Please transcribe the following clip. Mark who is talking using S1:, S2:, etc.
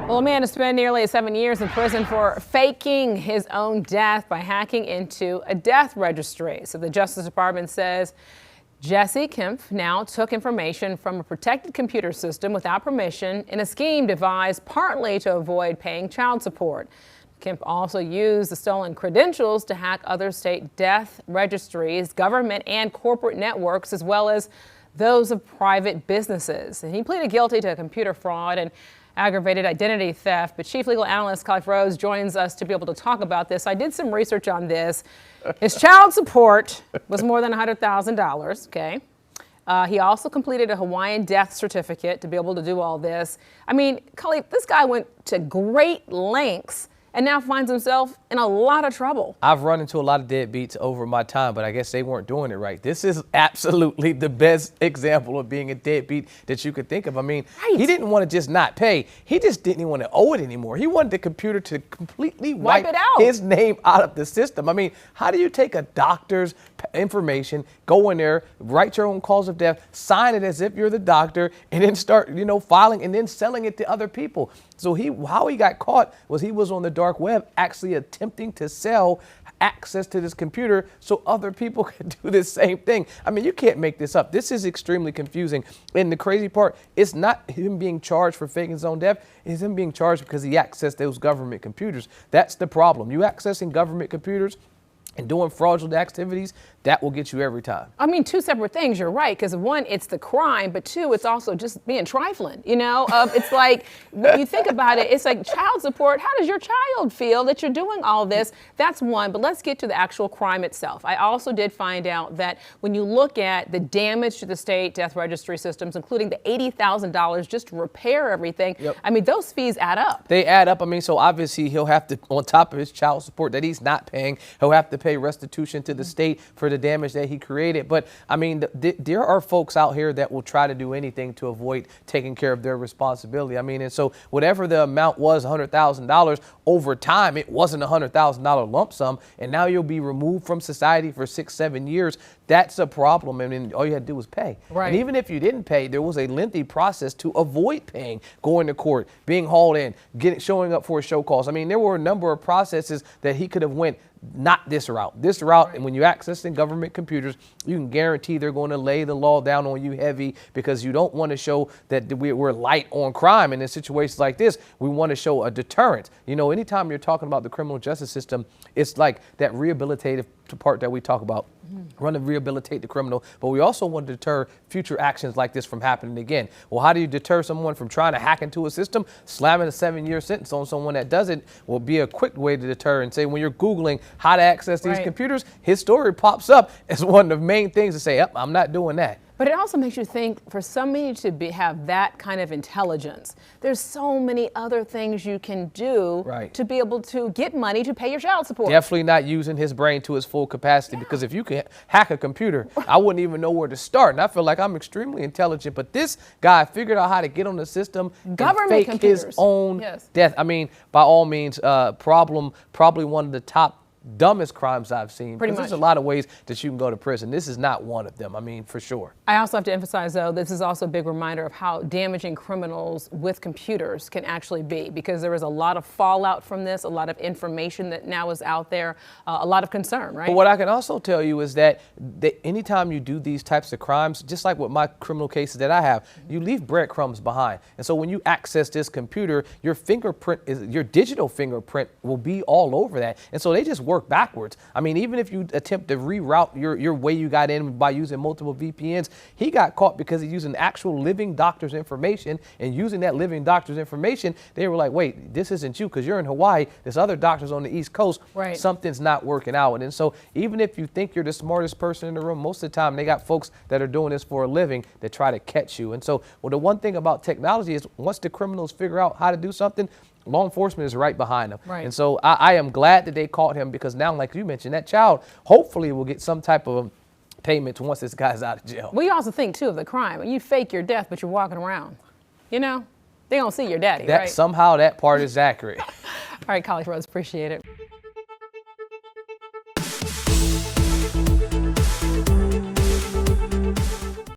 S1: Well, a man has spent nearly 7 years in prison for faking his own death by hacking into a death registry. So the Justice Department says Jesse Kempf now took information from a protected computer system without permission in a scheme devised partly to avoid paying child support. Kempf also used the stolen credentials to hack other state death registries, government and corporate networks, as well as those of private businesses. And he pleaded guilty to computer fraud and aggravated identity theft. But Chief Legal Analyst Khalif Rose joins us to be able to talk about this. I did some research on this. His child support was more than $100,000. Okay. He also completed a Hawaiian death certificate to be able to do all this. I mean, Khalif, this guy went to great lengths and now finds himself in a lot of trouble.
S2: I've run into a lot of deadbeats over my time, but I guess they weren't doing it right. This is absolutely the best example of being a deadbeat that you could think of. I mean, He didn't want to just not pay. He just didn't even want to owe it anymore. He wanted the computer to completely wipe
S1: it out.
S2: His name out of the system. I mean, how do you take a doctor's information, go in there, write your own cause of death, sign it as if you're the doctor, and then start, filing and then selling it to other people? So how he got caught was he was on the dark web actually attempting to sell access to this computer so other people could do the same thing. I mean, you can't make this up. This is extremely confusing. And the crazy part, it's not him being charged for faking his own death. It's him being charged because he accessed those government computers. That's the problem. You accessing government computers and doing fraudulent activities, that will get you every time.
S1: I mean, two separate things, you're right, because one, it's the crime, but two, it's also just being trifling, It's like, you think about it, it's like child support. How does your child feel that you're doing all this? That's one, but let's get to the actual crime itself. I also did find out that when you look at the damage to the state death registry systems, including the $80,000 just to repair everything, I mean, those fees add up.
S2: They add up. I mean, so obviously he'll have to, on top of his child support that he's not paying, he'll have to pay restitution to the state for the damage that he created. But I mean, there are folks out here that will try to do anything to avoid taking care of their responsibility. I mean, and so whatever the amount was, $100,000, over time, it wasn't a $100,000 lump sum. And now you'll be removed from society for 6-7 years. That's a problem. I mean, all you had to do was pay.
S1: Right.
S2: And even if you didn't pay, there was a lengthy process to avoid paying, going to court, being hauled in, showing up for a show cause. I mean, there were a number of processes that he could have went not this route. This route, right. And when you're accessing government computers, you can guarantee they're going to lay the law down on you heavy because you don't want to show that we're light on crime. And in situations like this, we want to show a deterrent. Anytime you're talking about the criminal justice system, it's like that rehabilitative part that we talk about. Want to rehabilitate the criminal, but we also want to deter future actions like this from happening again. Well, how do you deter someone from trying to hack into a system? Slamming a 7-year sentence on someone that does it will be a quick way to deter. And say when you're Googling how to access these computers, his story pops up as one of the main things to say, yep, I'm not doing that.
S1: But it also makes you think, for somebody to have that kind of intelligence, there's so many other things you can do to be able to get money to pay your child support.
S2: Definitely not using his brain to its full capacity, because if you can hack a computer, I wouldn't even know where to start. And I feel like I'm extremely intelligent, but this guy figured out how to get on the system
S1: government
S2: and fake
S1: computers.
S2: His own death. I mean, by all means, probably one of the top dumbest crimes I've seen.
S1: Pretty much.
S2: There's a lot of ways that you can go to prison. This is not one of them. I mean, for sure.
S1: I also have to emphasize, though, this is also a big reminder of how damaging criminals with computers can actually be, because there is a lot of fallout from this, a lot of information that now is out there, a lot of concern, right?
S2: But what I can also tell you is that anytime you do these types of crimes, just like with my criminal cases that I have, you leave breadcrumbs behind. And so when you access this computer, your digital fingerprint will be all over that. And so they just work backwards. I mean, even if you attempt to reroute your way you got in by using multiple VPNs, he got caught because he's using actual living doctor's information, and using that living doctor's information, they were like, wait, this isn't you because you're in Hawaii. This other doctor's on the East Coast.
S1: Right.
S2: Something's not working out. And so even if you think you're the smartest person in the room, most of the time they got folks that are doing this for a living that try to catch you. And so, well, the one thing about technology is once the criminals figure out how to do something, law enforcement is right behind them.
S1: Right.
S2: And so I am glad that they caught him, because now, like you mentioned, that child hopefully will get some type of payment once this guy's out of jail.
S1: Well, you also think, too, of the crime. When you fake your death, but you're walking around, they don't see your daddy, right?
S2: Somehow that part is accurate.
S1: All right, Khalif Rose, appreciate it.